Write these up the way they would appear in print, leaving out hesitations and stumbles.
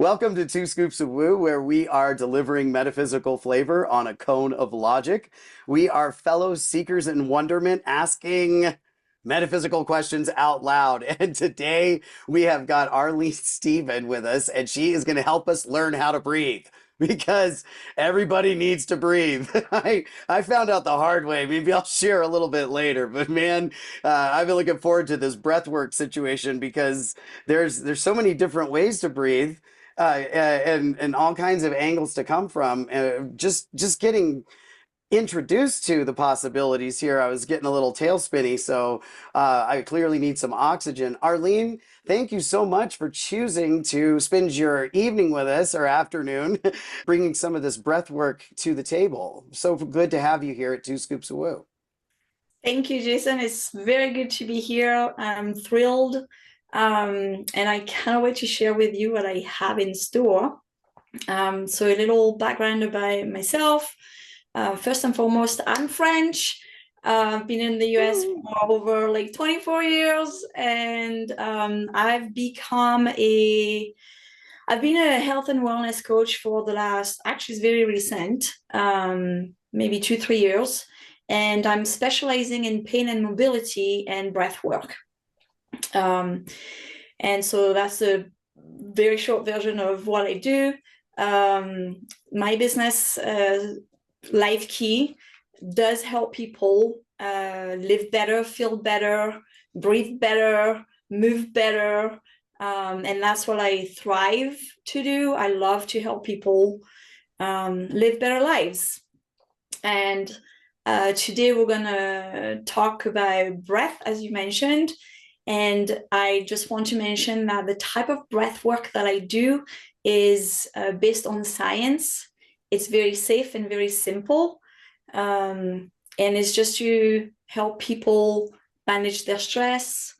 Welcome to Two Scoops of Woo, where we are delivering metaphysical flavor on a cone of logic. We are fellow seekers in wonderment asking metaphysical questions out loud. And today we have got Arlène Stephen with us, and she is going to help us learn how to breathe. Because everybody needs to breathe. I found out the hard way. Maybe I'll share a little bit later. But man, I've been looking forward to this breathwork situation because there's so many different ways to breathe, and all kinds of angles to come from. Just getting introduced to the possibilities here, I was getting a little tailspinny, so I clearly need some oxygen. Arlène, thank you so much for choosing to spend your evening with us, or afternoon, bringing some of this breath work to the table. So good to have you here at Two Scoops of Woo. Thank you, Jason. It's very good to be here. I'm thrilled, and I can't wait to share with you what I have in store. So a little background about myself. First and foremost, I'm French. I've been in the US for over like 24 years, and I've been a health and wellness coach for the last, actually it's very recent, maybe 2-3 years, and I'm specializing in pain and mobility and breath work. And so that's a very short version of what I do. My business, Life Key, does help people live better, feel better, breathe better, move better, and that's what I thrive to do. I love to help people live better lives. And today we're gonna talk about breath, as you mentioned, and I just want to mention that the type of breath work that I do is based on science. It's very safe and very simple. And it's just to help people manage their stress,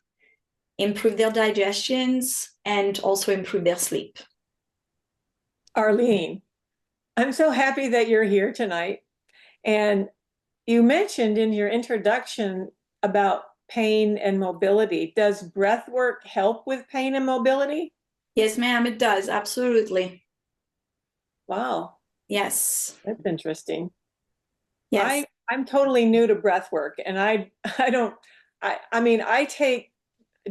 improve their digestions, and also improve their sleep. Arlène, I'm so happy that you're here tonight. And you mentioned in your introduction about pain and mobility. Does breath work help with pain and mobility? Yes, ma'am, it does. Absolutely. Wow. Yes. That's interesting. Yes. I'm totally new to breath work, and I mean, I take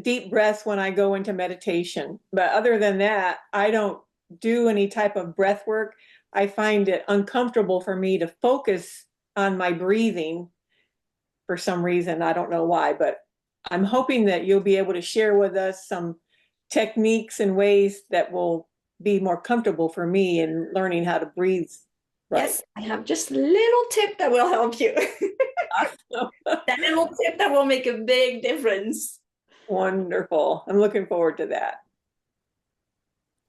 deep breaths when I go into meditation, but other than that, I don't do any type of breath work. I find it uncomfortable for me to focus on my breathing for some reason. I don't know why, but I'm hoping that you'll be able to share with us some techniques and ways that will be more comfortable for me in learning how to breathe. Right. Yes, I have just a little tip that will help you. That little tip that will make a big difference. Wonderful. I'm looking forward to that.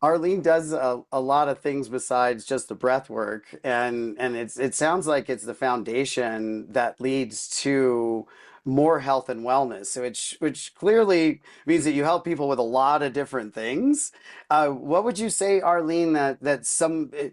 Arlène does a lot of things besides just the breath work, and it sounds like it's the foundation that leads to more health and wellness. So which clearly means that you help people with a lot of different things. What would you say, Arlène,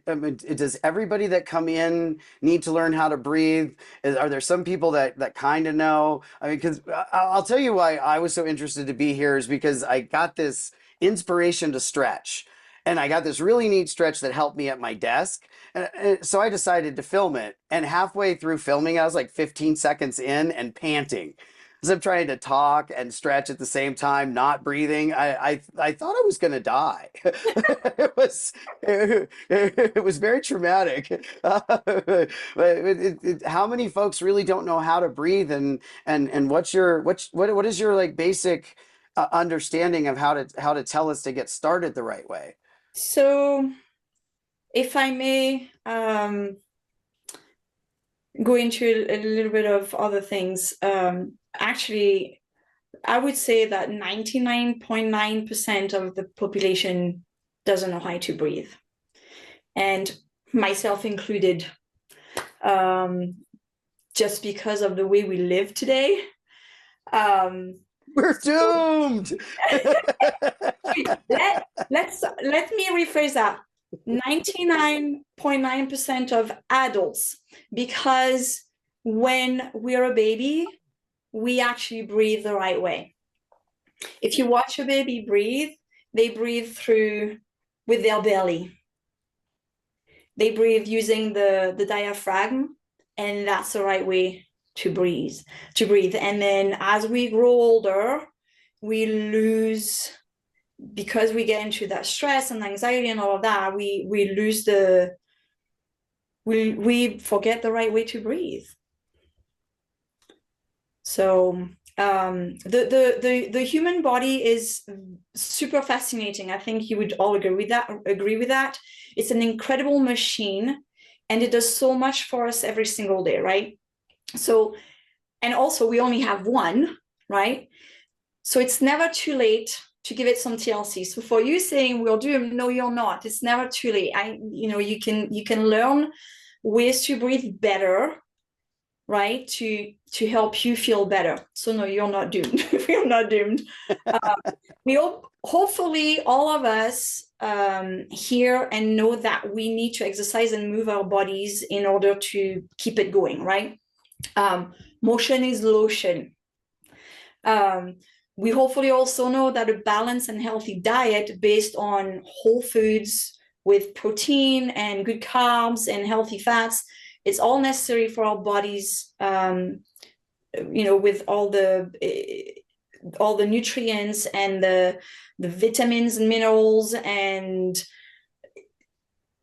I mean, does everybody that come in need to learn how to breathe? Are there some people that kind of know? I mean, because I'll tell you why I was so interested to be here is because I got this inspiration to stretch. And I got this really neat stretch that helped me at my desk. And so I decided to film it. And halfway through filming, I was like 15 seconds in and panting. As I'm trying to talk and stretch at the same time, not breathing. I thought I was going to die. It was very traumatic. How many folks really don't know how to breathe? And what is your like basic understanding of how to tell us to get started the right way? So, if I may go into a little bit of other things, actually, I would say that 99.9% of the population doesn't know how to breathe, and myself included, just because of the way we live today. We're doomed. Let me rephrase that. 99.9% of adults, because when we're a baby, we actually breathe the right way. If you watch a baby breathe, they breathe through with their belly. They breathe using the diaphragm, and that's the right way to breathe. And then as we grow older, we lose, because we get into that stress and anxiety and all of that, we lose we forget the right way to breathe. So the human body is super fascinating. I think you would all agree with that. It's an incredible machine, and it does so much for us every single day, right? So, and also we only have one, right? So it's never too late to give it some TLC. So for you saying we'll do it, no, you're not. It's never too late. You can learn ways to breathe better, right? To help you feel better. So no, you're not doomed. We're not doomed. Hopefully all of us hear and know that we need to exercise and move our bodies in order to keep it going, right? Motion is lotion. We hopefully also know that a balanced and healthy diet based on whole foods with protein and good carbs and healthy fats is all necessary for our bodies, with all the nutrients and the vitamins and minerals, and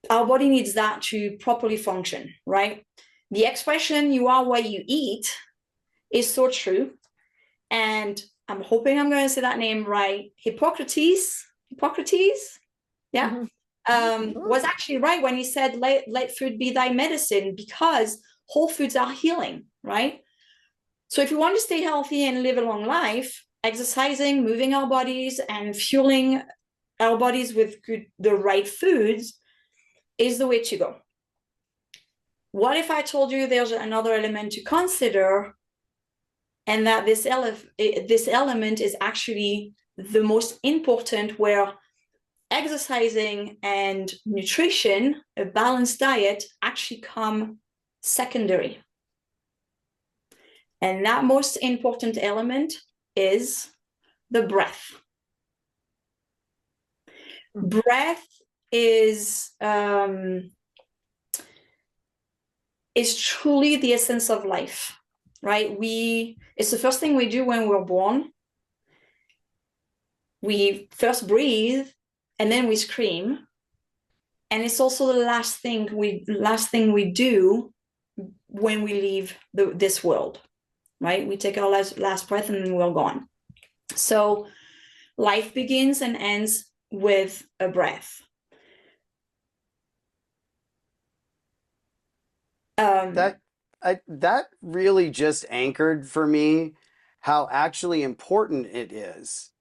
our body needs that to properly function, right? The expression "you are what you eat" is so true. And I'm hoping I'm going to say that name right. Hippocrates, yeah, was actually right when he said, let food be thy medicine, because whole foods are healing, right? So if you want to stay healthy and live a long life, exercising, moving our bodies, and fueling our bodies with the right foods is the way to go. What if I told you there's another element to consider, and that this element is actually the most important, where exercising and nutrition, a balanced diet, actually come secondary? And that most important element is the breath. Breath is truly the essence of life, right? It's the first thing we do when we're born. We first breathe, and then we scream. And it's also the last thing we do when we leave this world, right? We take our last breath and then we're gone. So life begins and ends with a breath. That really just anchored for me how actually important it is,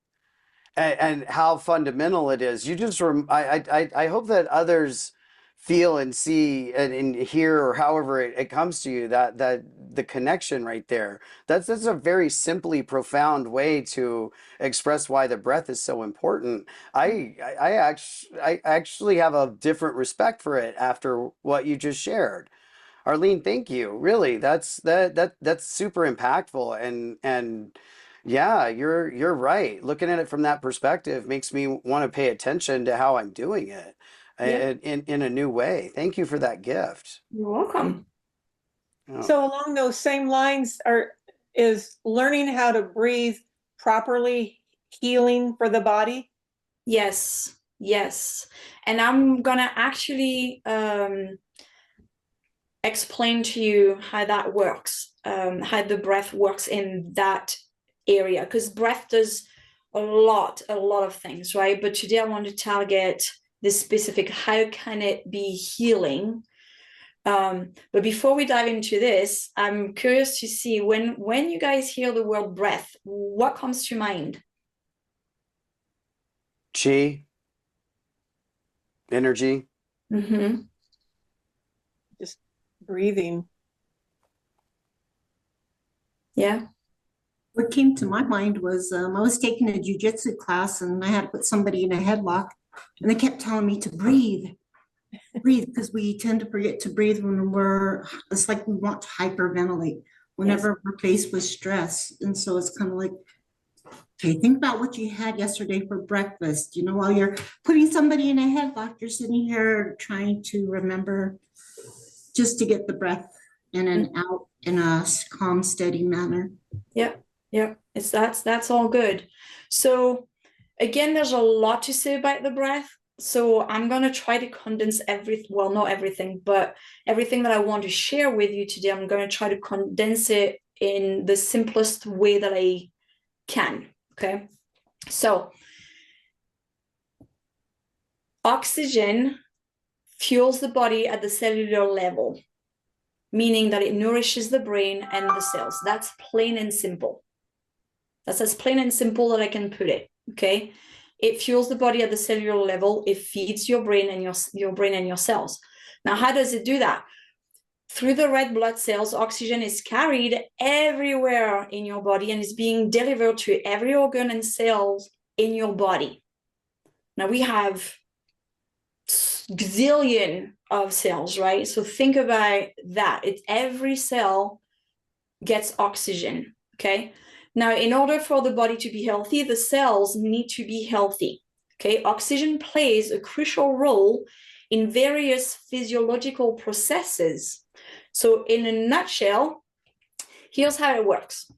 and how fundamental it is. You just I hope that others feel and see and hear, or however it comes to you, that the connection right there. That's a very simply profound way to express why the breath is so important. I actually have a different respect for it after what you just shared. Arlene, thank you. Really, that's super impactful, and yeah, you're right. Looking at it from that perspective makes me want to pay attention to how I'm doing it, Yeah. in a new way. Thank you for that gift. You're welcome. Oh. So along those same lines is learning how to breathe properly healing for the body? Yes. And I'm gonna actually explain to you how that works, how the breath works in that area, because breath does a lot of things, right? But today I want to target this specific, how can it be healing? But before we dive into this, I'm curious to see, when you guys hear the word breath, what comes to mind? Chi, energy. Mm-hmm. Just breathing. Yeah. What came to my mind was I was taking a jiu-jitsu class, and I had to put somebody in a headlock, and they kept telling me to breathe, because we tend to forget to breathe when it's like we want to hyperventilate whenever we're faced with stress. And so it's kind of like, Okay, think about what you had yesterday for breakfast. You know, while you're putting somebody in a headlock, you're sitting here trying to remember just to get the breath in and out in a calm, steady manner. Yep, yep. That's all good. So again, there's a lot to say about the breath. So I'm gonna try to condense well, not everything, but everything that I want to share with you today, I'm gonna try to condense it in the simplest way that I can. Okay. So oxygen fuels the body at the cellular level, meaning that it nourishes the brain and the cells. That's plain and simple. That's as plain and simple that I can put it. Okay. It fuels the body at the cellular level. It feeds your brain and your brain and your cells. Now, how does it do that? Through the red blood cells, oxygen is carried everywhere in your body and is being delivered to every organ and cells in your body. Now we have gazillion of cells, right? So think about that. It's every cell gets oxygen, okay? Now, in order for the body to be healthy, the cells need to be healthy, okay? Oxygen plays a crucial role in various physiological processes. So in a nutshell, here's how it works.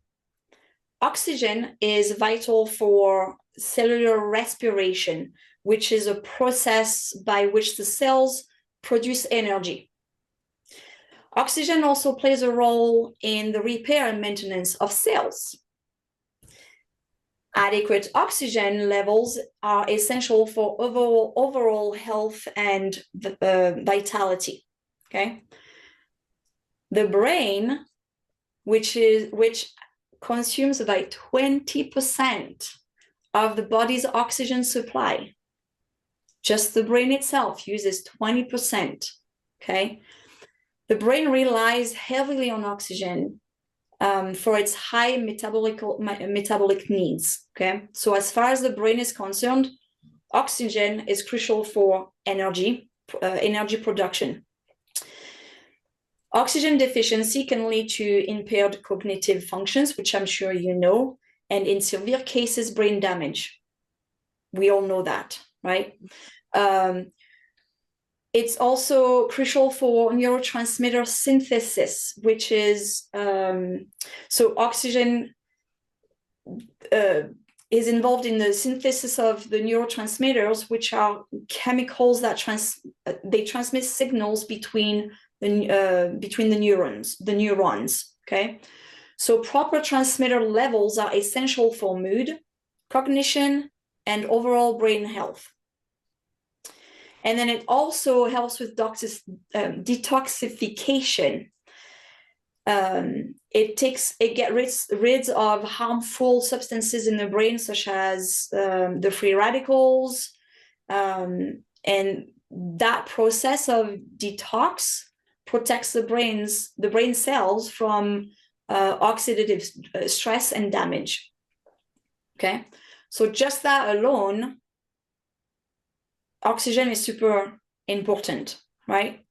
Oxygen is vital for cellular respiration, which is a process by which the cells produce energy. Oxygen also plays a role in the repair and maintenance of cells. Adequate oxygen levels are essential for overall health and vitality, okay? The brain, which consumes about 20% of the body's oxygen supply. Just the brain itself uses 20%, okay? The brain relies heavily on oxygen for its high metabolic needs, okay? So as far as the brain is concerned, oxygen is crucial for energy production. Oxygen deficiency can lead to impaired cognitive functions, which I'm sure you know, and in severe cases, brain damage. We all know that, right? It's also crucial for neurotransmitter synthesis, which is, so oxygen is involved in the synthesis of the neurotransmitters, which are chemicals that they transmit signals between the neurons, okay? So proper transmitter levels are essential for mood, cognition, and overall brain health. And then it also helps with detoxification. It gets rid of harmful substances in the brain, such as the free radicals, and that process of detox protects the brain cells from oxidative stress and damage. Okay, so just that alone, oxygen is super important, right?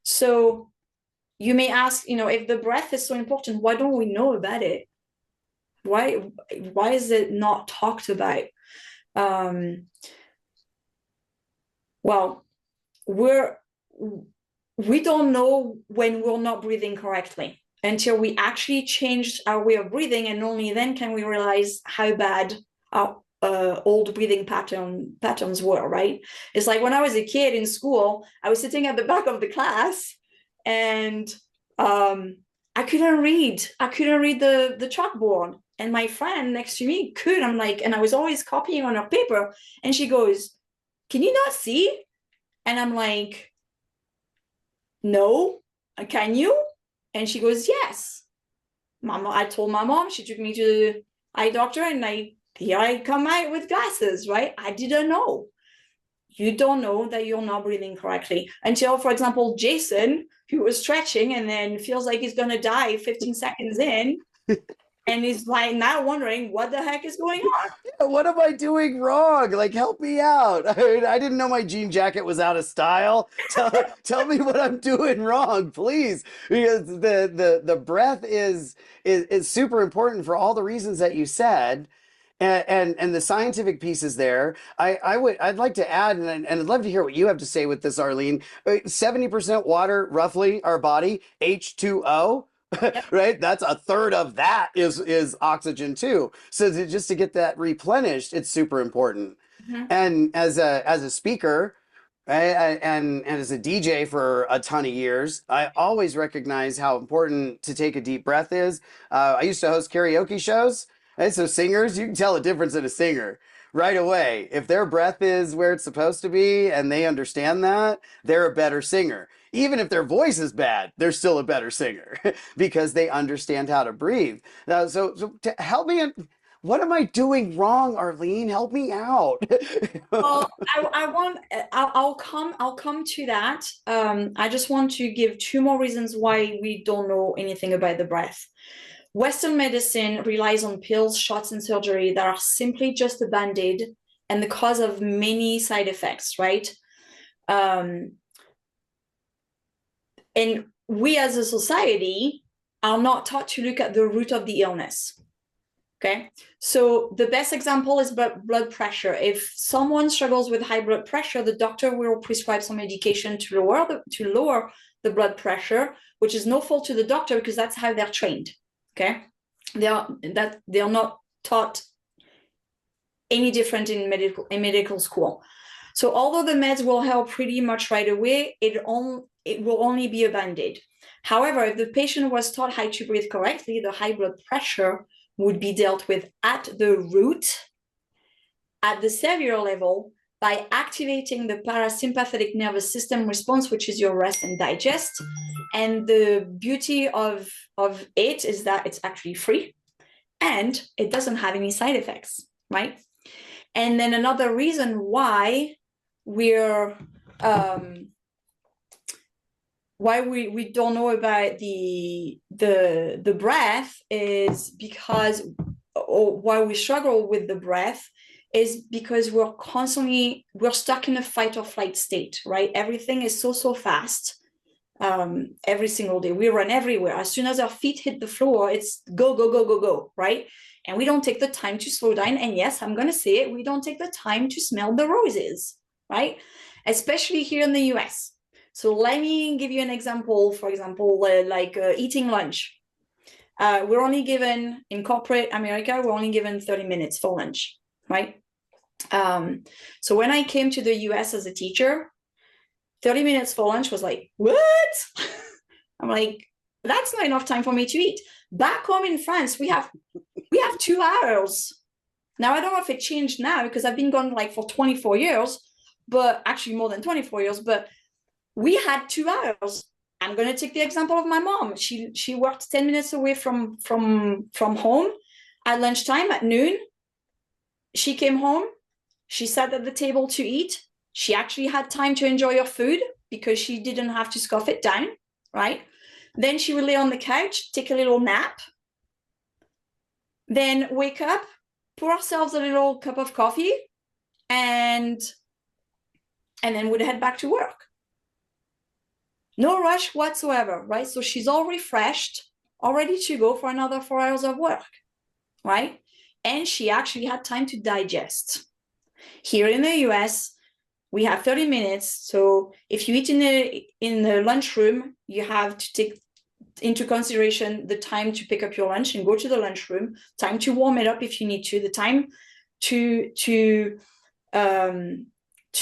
So you may ask, if the breath is so important, why don't we know about it? Why is it not talked about? Well, we don't know when we're not breathing correctly until we actually change our way of breathing, and only then can we realize how bad our old breathing patterns were, right? It's like when I was a kid in school, I was sitting at the back of the class and I couldn't read the chalkboard, and my friend next to me could. I'm like, and I was always copying on her paper, and she goes, "Can you not see?" And I'm like, "No, can you?" And she goes, "Yes." Mama, I told my mom, she took me to the eye doctor, and here I come out with glasses, right? I didn't know. You don't know that you're not breathing correctly until, for example, Jason, who was stretching and then feels like he's going to die 15 seconds in, and he's like now wondering what the heck is going on. Yeah, what am I doing wrong? Like, help me out. I didn't know my jean jacket was out of style. Tell me what I'm doing wrong, please. Because the breath is super important for all the reasons that you said. And the scientific piece is there. I'd like to add, and I'd love to hear what you have to say with this, Arlene. 70% water, roughly, our body, H2O. Right, that's a third of that is oxygen too. So just to get that replenished, it's super important. Mhm. And as a speaker, and as a DJ for a ton of years, I always recognize how important to take a deep breath is. I used to host karaoke shows, right? So singers, you can tell a difference in a singer right away. If their breath is where it's supposed to be and they understand that, they're a better singer. Even if their voice is bad, they're still a better singer because they understand how to breathe. So to help me, what am I doing wrong, Arlene? Help me out. Well, I'll come to that. I just want to give two more reasons why we don't know anything about the breath. Western medicine relies on pills, shots, and surgery that are simply just a band-aid and the cause of many side effects, right? And we as a society are not taught to look at the root of the illness. Okay, so the best example is blood pressure. If someone struggles with high blood pressure, the doctor will prescribe some medication to lower the blood pressure, which is no fault to the doctor because that's how they're trained. Okay, they are not taught any different in medical school. So although the meds will help pretty much right away, it will only be a band-aid. However, if the patient was taught how to breathe correctly, the high blood pressure would be dealt with at the root, at the cellular level, by activating the parasympathetic nervous system response, which is your rest and digest. And the beauty of it is that it's actually free and it doesn't have any side effects, right? And then another reason why we don't know about the breath is because, or why we struggle with the breath is because we're stuck in a fight or flight state, right? Everything is so fast. Every single day we run everywhere. As soon as our feet hit the floor, it's go, right? And we don't take the time to slow down. And yes, I'm going to say it, we don't take the time to smell the roses, right? Especially here in the US. So let me give you an example. For example, eating lunch. We're only given, in corporate America, we're only given 30 minutes for lunch, right? So when I came to the US as a teacher, 30 minutes for lunch was like, what? I'm like, that's not enough time for me to eat. Back home in France, we have 2 hours. Now, I don't know if it changed now because I've been gone like for 24 years, but actually more than 24 years, but we had 2 hours. I'm going to take the example of my mom. She worked 10 minutes away from home at lunchtime at noon. She came home. She sat at the table to eat. She actually had time to enjoy her food because she didn't have to scarf it down, right? Then she would lay on the couch, take a little nap, then wake up, pour ourselves a little cup of coffee, and then would head back to work. No rush whatsoever, right? So she's all refreshed, all ready to go for another 4 hours of work, right? And she actually had time to digest. Here in the US, we have 30 minutes. So if you eat in the lunchroom, you have to take into consideration the time to pick up your lunch and go to the lunchroom, time to warm it up if you need to, the time to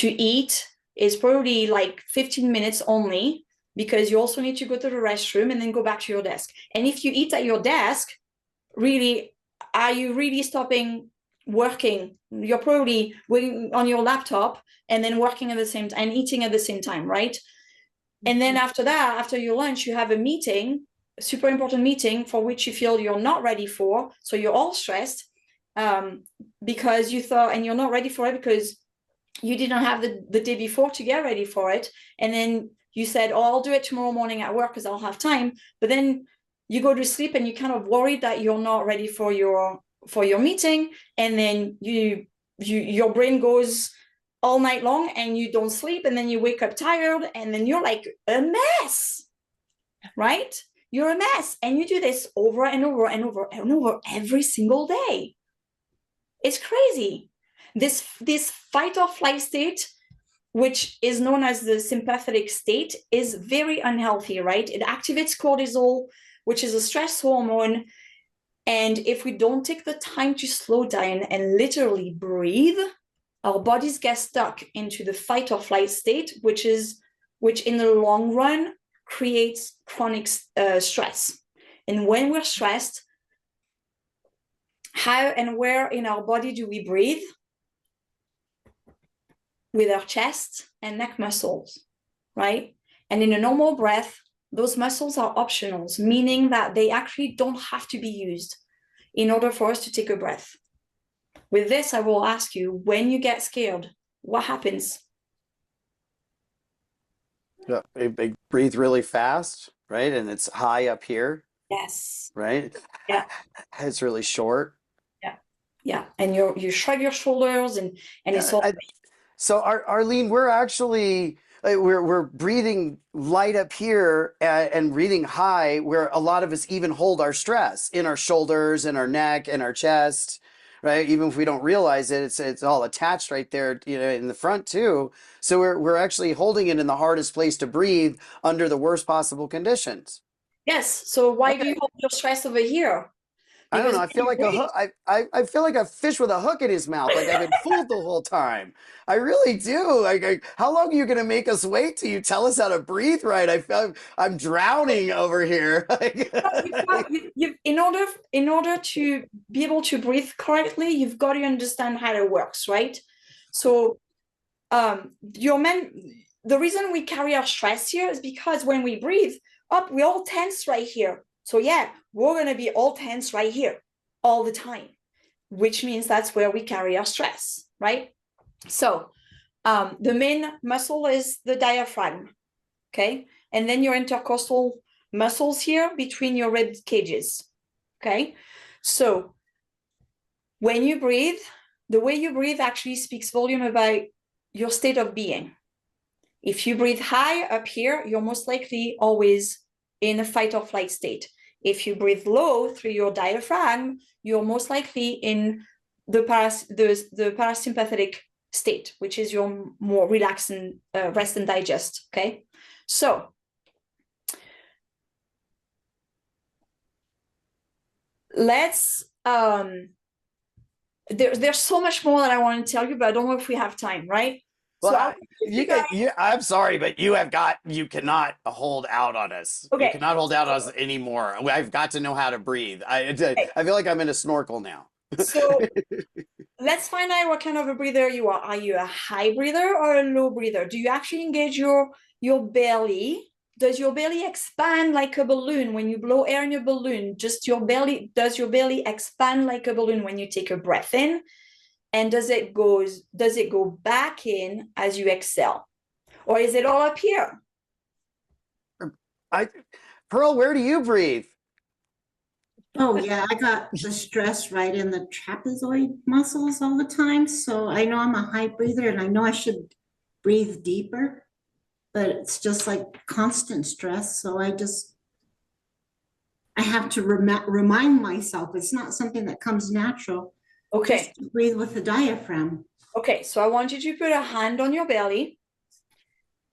eat is probably like 15 minutes only, because you also need to go to the restroom and then go back to your desk. And if you eat at your desk, really, are you really stopping working? You're probably working on your laptop and then working at the same time and eating at the same time, right? And then after that, after your lunch, you have a meeting, a super important meeting for which you feel you're not ready for. So you're all stressed because you thought, and you're not ready for it because you didn't have the day before to get ready for it. And then you said, oh, I'll do it tomorrow morning at work because I'll have time. But then you go to sleep and you're kind of worried that you're not ready for your meeting. And then your brain goes all night long and you don't sleep. And then you wake up tired and then you're like a mess, right? You're a mess. And you do this over and over and over and over every single day. It's crazy. This fight or flight state, which is known as the sympathetic state, is very unhealthy, right? It activates cortisol, which is a stress hormone. And if we don't take the time to slow down and literally breathe, our bodies get stuck into the fight or flight state, which in the long run creates chronic stress. And when we're stressed, how and where in our body do we breathe? With our chest and neck muscles, right? And in a normal breath, those muscles are optionals, meaning that they actually don't have to be used in order for us to take a breath. With this, I will ask you, when you get scared, what happens? Yeah, I breathe really fast, right? And it's high up here, Yes. right? Yeah. It's really short. Yeah. And you shrug your shoulders and it's all. So Arlene, we're actually we're breathing light up here and breathing high, where a lot of us even hold our stress in our shoulders and our neck and our chest, right? Even if we don't realize it, it's all attached right there, in the front too. So we're actually holding it in the hardest place to breathe under the worst possible conditions. Yes. So why do you hold your stress over here? I don't know. I Because feel like a hook. I feel like a fish with a hook in his mouth. Like I've been fooled the whole time. I really do. Like, how long are you going to make us wait till you tell us how to breathe right? I feel I'm drowning over here. in order to be able to breathe correctly, you've got to understand how it works, right? So, the reason we carry our stress here is because when we breathe up, we all tense right here. So yeah, we're going to be all tense right here all the time, which means that's where we carry our stress, right? So the main muscle is the diaphragm, okay? And then your intercostal muscles here between your rib cages, okay? So when you breathe, the way you breathe actually speaks volume about your state of being. If you breathe high up here, you're most likely always in a fight or flight state. If you breathe low through your diaphragm, you're most likely in the parasympathetic state, which is your more relaxed and rest and digest. Okay, so let's. There's so much more that I want to tell you, but I don't know if we have time, right? Well, I'm sorry, but you cannot hold out on us. Okay. You cannot hold out on us anymore. I've got to know how to breathe. I feel like I'm in a snorkel now. So let's find out what kind of a breather you are. Are you a high breather or a low breather? Do you actually engage your belly? Does your belly expand like a balloon when you blow air in your balloon? Does your belly expand like a balloon when you take a breath in? And does it go back in as you exhale? Or is it all up here? Pearl, where do you breathe? Oh, yeah, I got the stress right in the trapezoid muscles all the time. So I know I'm a high breather and I know I should breathe deeper, but it's just like constant stress. So I have to remind myself it's not something that comes natural. Okay. Just to breathe with the diaphragm. Okay, so I want you to put a hand on your belly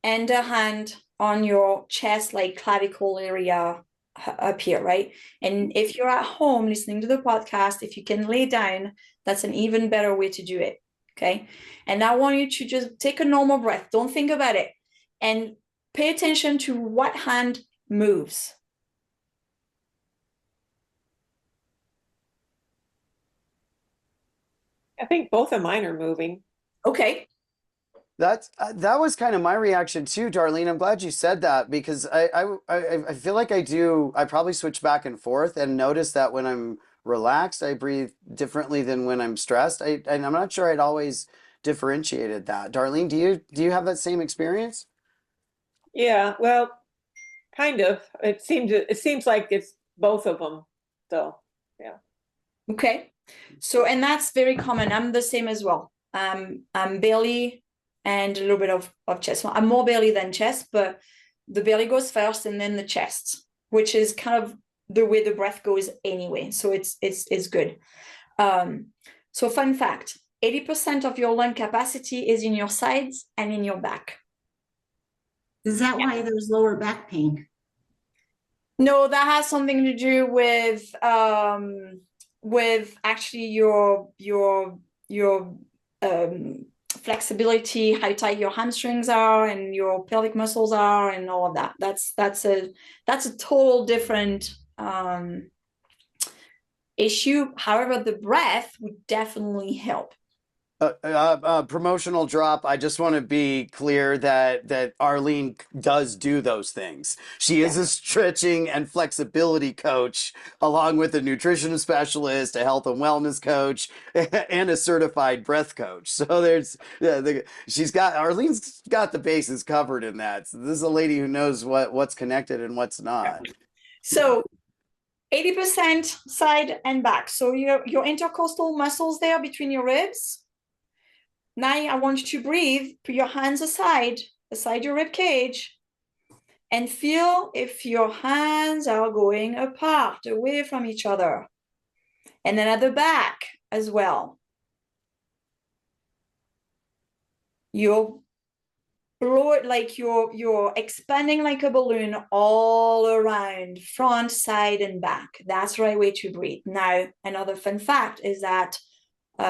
and a hand on your chest, like clavicle area up here, right? And if you're at home listening to the podcast, if you can lay down, that's an even better way to do it, okay? And I want you to just take a normal breath. Don't think about it. And pay attention to what hand moves. I think both of mine are moving. Okay. That was kind of my reaction too, Darlene. I'm glad you said that because I feel like I probably switch back and forth and notice that when I'm relaxed, I breathe differently than when I'm stressed. And I'm not sure I'd always differentiated that. Darlene, do you have that same experience? Yeah, well, kind of. It seems like it's both of them. So, yeah. Okay. So, and that's very common. I'm the same as well. I'm belly and a little bit of chest. Well, I'm more belly than chest, but the belly goes first and then the chest, which is kind of the way the breath goes anyway. So it's good. So fun fact, 80% of your lung capacity is in your sides and in your back. Is that why there's lower back pain? No, that has something to do with actually your flexibility, how tight your hamstrings are and your pelvic muscles are and all of that. That's a total different issue. However, the breath would definitely help. Promotional drop. I just want to be clear that Arlene does do those things. She is a stretching and flexibility coach, along with a nutrition specialist, a health and wellness coach, and a certified breath coach. So there's Arlene's got the bases covered in that. So this is a lady who knows what's connected and what's not. So 80% side and back. So your intercostal muscles there between your ribs. Now I want you to breathe, put your hands aside your rib cage, and feel if your hands are going apart, away from each other. And then at the back as well. You're expanding like a balloon all around, front, side, and back. That's the right way to breathe. Now, another fun fact is that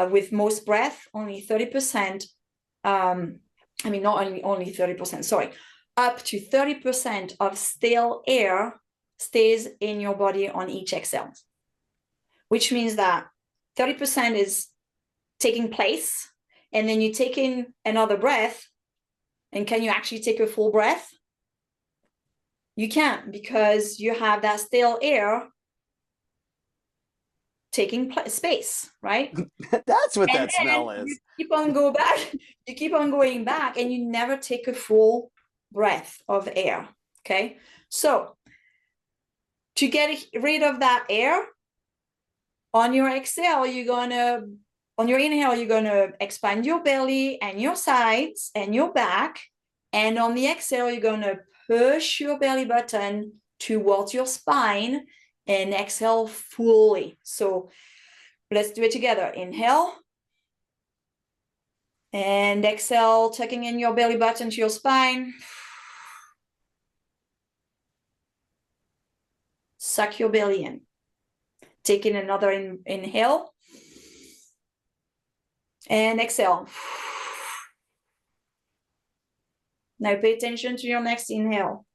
with most breath, only 30%, not only 30%, sorry, up to 30% of stale air stays in your body on each exhale, which means that 30% is taking place, and then you take in another breath, and can you actually take a full breath? You can't, because you have that stale air taking space, right? That's what that smell is. You keep on going back, and you never take a full breath of air. Okay, so to get rid of that air, on your exhale, on your inhale, you're gonna expand your belly and your sides and your back, and on the exhale, you're gonna push your belly button towards your spine and exhale fully. So let's do it together. Inhale and exhale, tucking in your belly button to your spine. Suck your belly in. Take in another inhale and exhale. Now pay attention to your next inhale.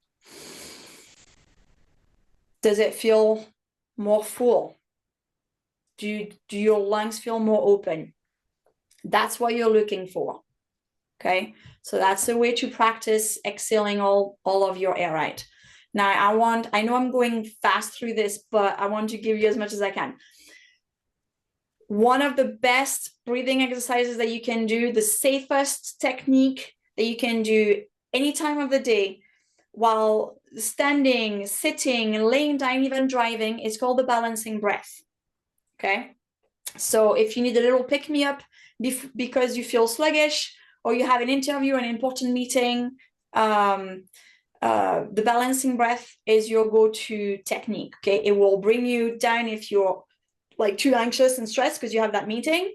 Does it feel more full? Do your lungs feel more open? That's what you're looking for. Okay, so that's the way to practice exhaling all of your air out. Now I know I'm going fast through this, but I want to give you as much as I can. One of the best breathing exercises that you can do, the safest technique that you can do any time of the day, while standing, sitting, laying down, even driving, is called the balancing breath. Okay, so if you need a little pick-me-up because you feel sluggish, or you have an interview, an important meeting, the balancing breath is your go-to technique. Okay, it will bring you down if you're like too anxious and stressed because you have that meeting,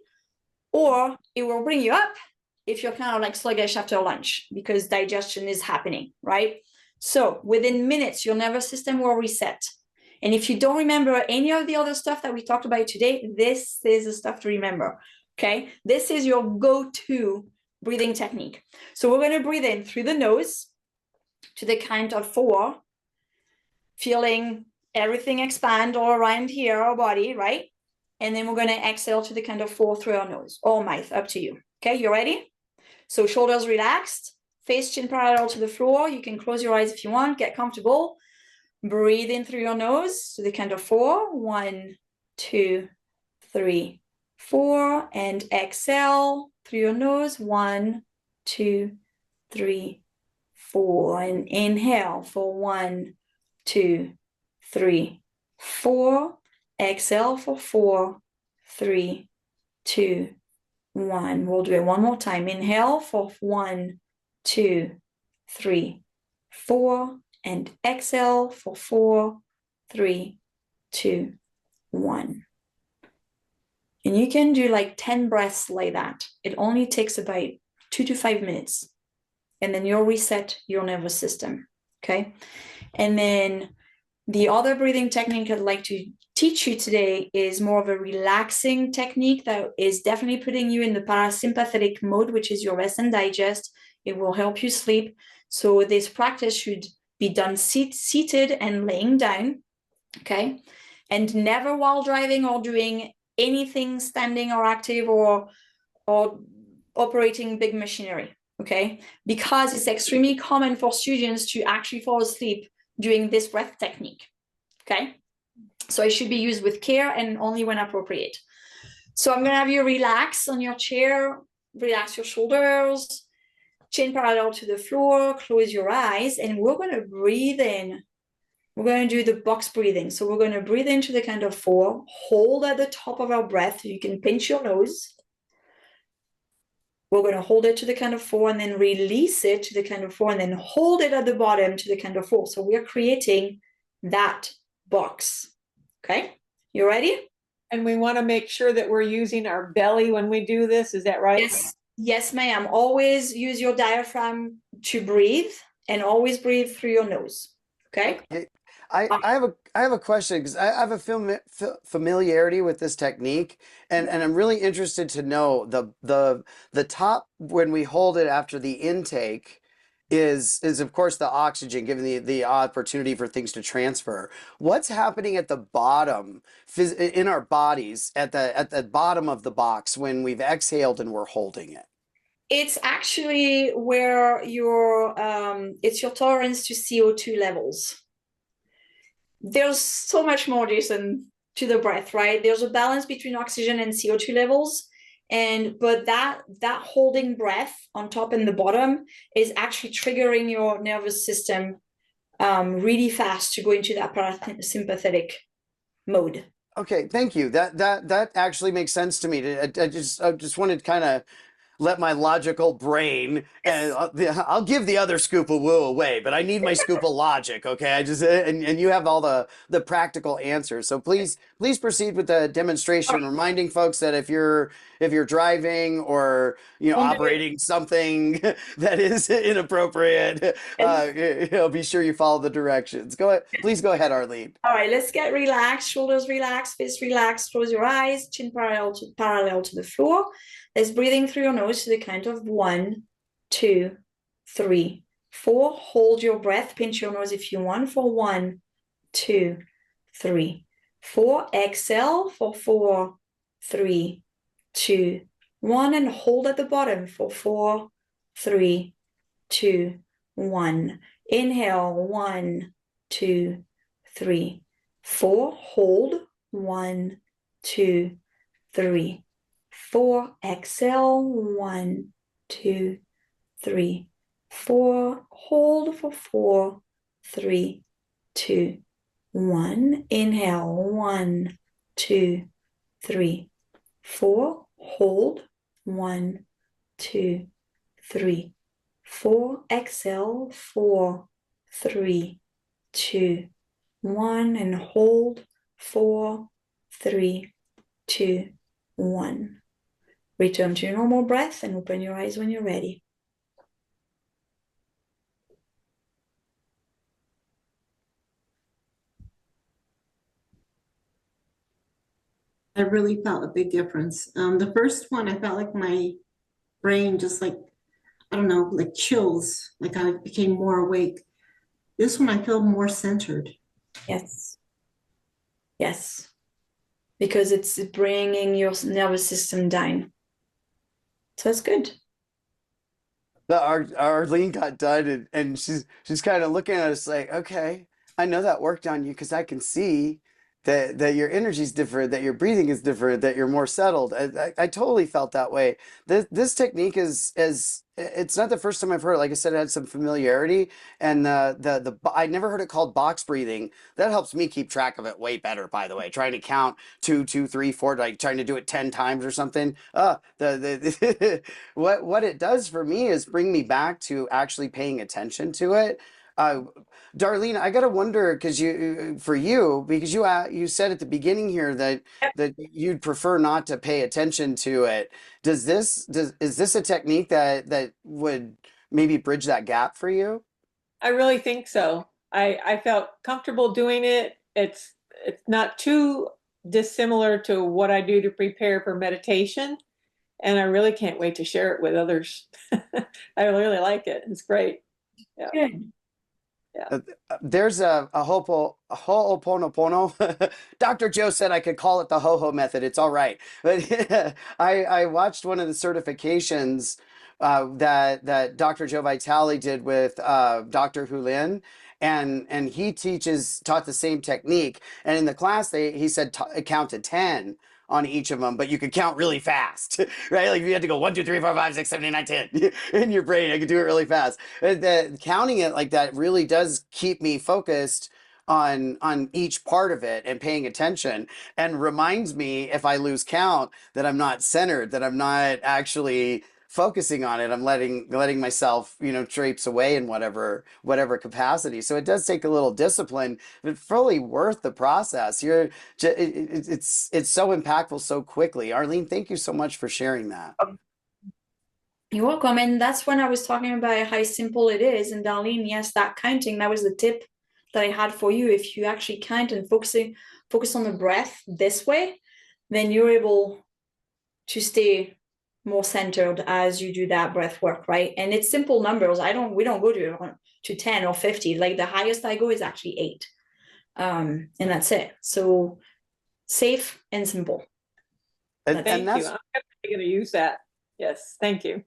or it will bring you up if you're kind of like sluggish after lunch because digestion is happening, right? So within minutes, your nervous system will reset. And if you don't remember any of the other stuff that we talked about today, this is the stuff to remember. Okay, this is your go-to breathing technique. So we're going to breathe in through the nose to the count of 4, feeling everything expand all around here, our body, right? And then we're going to exhale to the count of 4 through our nose or mouth, up to you. Okay, you ready? So shoulders relaxed, face chin parallel to the floor. You can close your eyes if you want, get comfortable. Breathe in through your nose to the count of 4. 1, 2, 3, 4. And exhale through your nose. 1, 2, 3, 4. And inhale for 1, 2, 3, 4. Exhale for 4, 3, 2, 1. We'll do it one more time. Inhale for 1, 2, 3, 4. And exhale for 4, 3, 2, 1. And you can do like 10 breaths like that. It only takes about 2 to 5 minutes. And then you'll reset your nervous system. Okay. And then the other breathing technique I'd like to teach you today is more of a relaxing technique that is definitely putting you in the parasympathetic mode, which is your rest and digest. It will help you sleep. So this practice should be done seated and laying down. Okay. And never while driving or doing anything standing or active or operating big machinery. Okay, because it's extremely common for students to actually fall asleep doing this breath technique. Okay, so it should be used with care and only when appropriate. So I'm gonna have you relax on your chair, relax your shoulders, chin parallel to the floor, close your eyes, and we're gonna breathe in. We're going to do the box breathing. So we're going to breathe into the count of 4, hold at the top of our breath. You can pinch your nose. We're going to hold it to the count of 4 and then release it to the count of 4 and then hold it at the bottom to the count of 4. So we're creating that box. Okay, you ready? And we want to make sure that we're using our belly when we do this. Is that right? Yes, yes, ma'am. Always use your diaphragm to breathe and always breathe through your nose. Okay. I have a question because I have a familiarity with this technique, and I'm really interested to know the top when we hold it after the intake is of course the oxygen, giving the opportunity for things to transfer. What's happening at the bottom in our bodies at the bottom of the box when we've exhaled and we're holding it? It's actually where it's your tolerance to CO2 levels. There's so much more, Jason, to the breath, right? There's a balance between oxygen and CO2 levels. But that holding breath on top and the bottom is actually triggering your nervous system really fast to go into that parasympathetic mode. Okay, thank you. That actually makes sense to me. I just wanted to kind of let my logical brain, and I'll give the other scoop of woo away, but I need my scoop of logic. Okay, and you have all the practical answers. So please proceed with the demonstration, reminding folks that if you're driving or operating something that is inappropriate, be sure you follow the directions. Go ahead, please go ahead, Arlene. All right, let's get relaxed. Shoulders relaxed, fists relaxed. Close your eyes, chin parallel to the floor. Let's breathing through your nose to the count of 1, 2, 3, 4. Hold your breath. Pinch your nose if you want for 1, 2, 3, 4. Exhale for 4, 3, 2, 1. And hold at the bottom for 4, 3, 2, 1. Inhale 1, 2, 3, 4. Hold 1, 2, 3, 4. Exhale 1, 2, 3, 4. Hold for 4, 3, 2, 1. Inhale 1, 2, 3, 4. Hold 1, 2, 3, 4. Exhale 4, 3, 2, 1. And hold 4, 3, 2, 1. Return to your normal breath and open your eyes when you're ready. I really felt a big difference. The first one, I felt like my brain just like, I don't know, like chills, like I became more awake. This one, I feel more centered. Yes. Yes. Because it's bringing your nervous system down. So it's good. Arlene got done and she's kind of looking at us like, okay, I know that worked on you because I can see that your energy is different, that your breathing is different, that you're more settled. I totally felt that way. This technique is it's not the first time I've heard it. Like I said, it had some familiarity, and I never heard it called box breathing. That helps me keep track of it way better, by the way. Trying to count 2, 2, 3, 4, like trying to do it 10 times or something. What it does for me is bring me back to actually paying attention to it. Uh, Darlene, I gotta wonder because you said at the beginning here that you'd prefer not to pay attention to it. Is this a technique that would maybe bridge that gap for you? I really think so. I felt comfortable doing it. It's not too dissimilar to what I do to prepare for meditation, and I really can't wait to share it with others. I really like it. It's great. Yeah. Good. There's a Ho'oponopono. Dr. Joe said I could call it the ho-ho method. It's all right. But I watched one of the certifications that Dr. Joe Vitale did with Dr. Hulin. And he taught the same technique. And in the class, he said count to 10 on each of them, but you could count really fast, right? Like if you had to go 1, 2, 3, 4, 5, 6, 7, 8, 9, 10 in your brain, I could do it really fast. Counting it like that really does keep me focused on each part of it and paying attention, and reminds me if I lose count that I'm not centered, that I'm not actually focusing on it. I'm letting myself, traipse away in whatever capacity. So it does take a little discipline, but fully worth the process. It's so impactful so quickly. Arlene, thank you so much for sharing that. You're welcome. And that's when I was talking about how simple it is. And Darlene, yes, that counting, that was the tip that I had for you. If you actually count and focus on the breath this way, then you're able to stay more centered as you do that breath work, right? And it's simple numbers. We don't go to 10 or 50. Like the highest I go is actually 8. And that's it. So safe and simple. Thank you. I'm going to use that. Yes, thank you.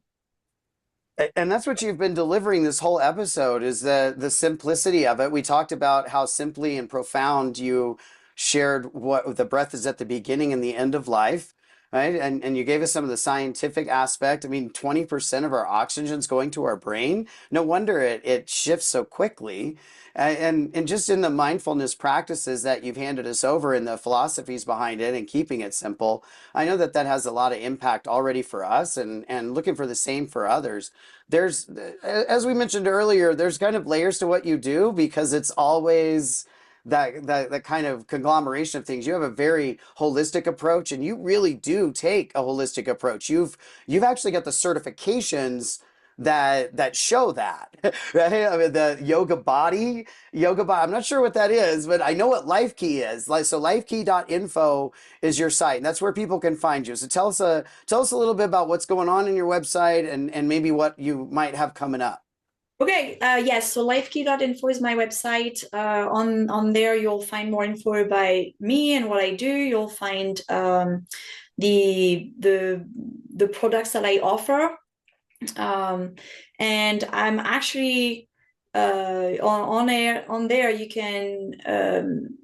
And that's what you've been delivering this whole episode, is the simplicity of it. We talked about how simply and profound you shared what the breath is at the beginning and the end of life. Right. And you gave us some of the scientific aspect. I mean, 20% of our oxygen's going to our brain. No wonder it shifts so quickly. And just in the mindfulness practices that you've handed us over and the philosophies behind it and keeping it simple, I know that has a lot of impact already for us, and looking for the same for others. There's, as we mentioned earlier, there's kind of layers to what you do, because it's always that kind of conglomeration of things. You have a very holistic approach, and you really do take a holistic approach. You've actually got the certifications that show that, right? I mean, the yoga body. I'm not sure what that is, but I know what LifeKey is. So lifekey.info is your site, and that's where people can find you. So tell us a little bit about what's going on in your website, and maybe what you might have coming up. Okay, yes, so lifekey.info is my website. On there, you'll find more info about me and what I do. You'll find the products that I offer. And I'm actually on there. You can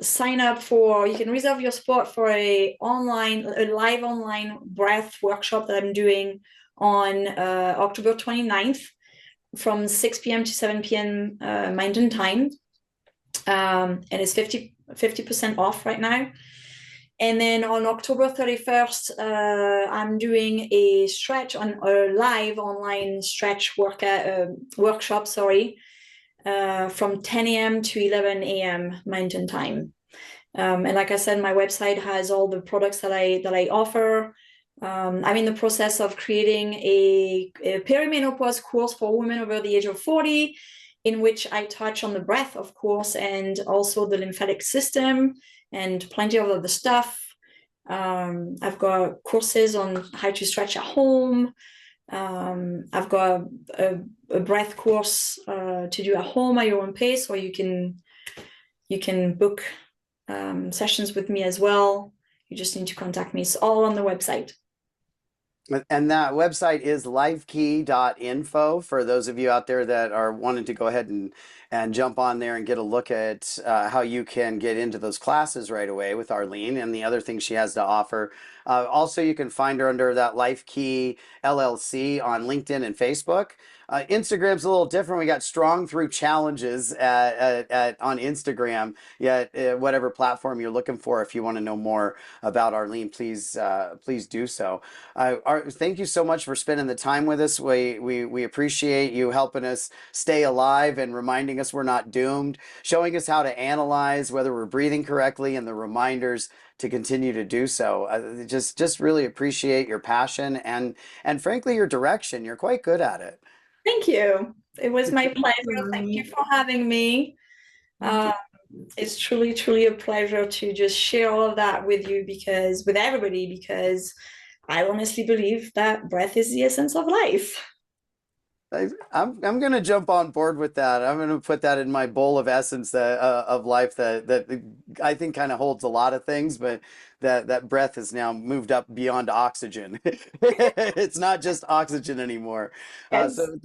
sign up you can reserve your spot for a live online breath workshop that I'm doing on October 29th. From 6 p.m. to 7 p.m. Mountain time. And it's 50% off right now. And then on October 31st, I'm doing a live online stretch workshop, from 10 a.m. to 11 a.m. Mountain time. And like I said, my website has all the products that I offer. I'm in the process of creating a perimenopause course for women over the age of 40, in which I touch on the breath, of course, and also the lymphatic system and plenty of other stuff. I've got courses on how to stretch at home. I've got a breath course to do at home at your own pace, or you can book sessions with me as well. You just need to contact me. It's all on the website. And that website is lifekey.info for those of you out there that are wanting to go ahead and jump on there and get a look at how you can get into those classes right away with Arlene and the other things she has to offer. Also, you can find her under that LifeKey LLC on LinkedIn and Facebook. Instagram's a little different. We got strong through challenges on Instagram. Yeah, whatever platform you're looking for. If you want to know more about Arlene, please do so. Thank you so much for spending the time with us. We appreciate you helping us stay alive and reminding us we're not doomed, showing us how to analyze whether we're breathing correctly, and the reminders to continue to do so. Just really appreciate your passion and frankly your direction. You're quite good at it. Thank you. It was my pleasure. Thank you for having me. It's truly a pleasure to just share all of that with you, with everybody, because I honestly believe that breath is the essence of life. I'm going to jump on board with that. I'm going to put that in my bowl of essence of life that I think kind of holds a lot of things, but that breath has now moved up beyond oxygen. It's not just oxygen anymore. Yes. So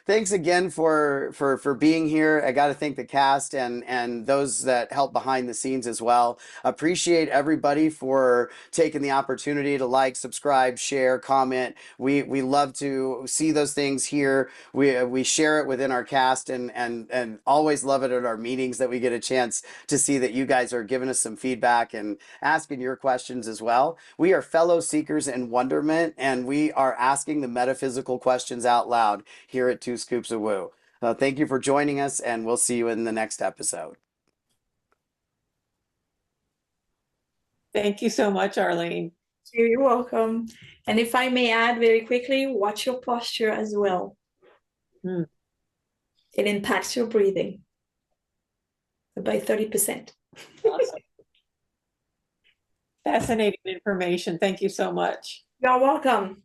thanks again for being here. I got to thank the cast and those that help behind the scenes as well. Appreciate everybody for taking the opportunity to like, subscribe, share, comment. We love to see those things here. We share it within our cast and always love it at our meetings that we get a chance to see that you guys are giving us some feedback and asking your questions as well. We are fellow seekers in wonderment, and we are asking the metaphysical questions out loud here at Two Scoops of Woo. Thank you for joining us, and we'll see you in the next episode. Thank you so much, Arlene. You're welcome. And if I may add very quickly, watch your posture as well. It impacts your breathing by 30%. Awesome. Fascinating information. Thank you so much. You're welcome.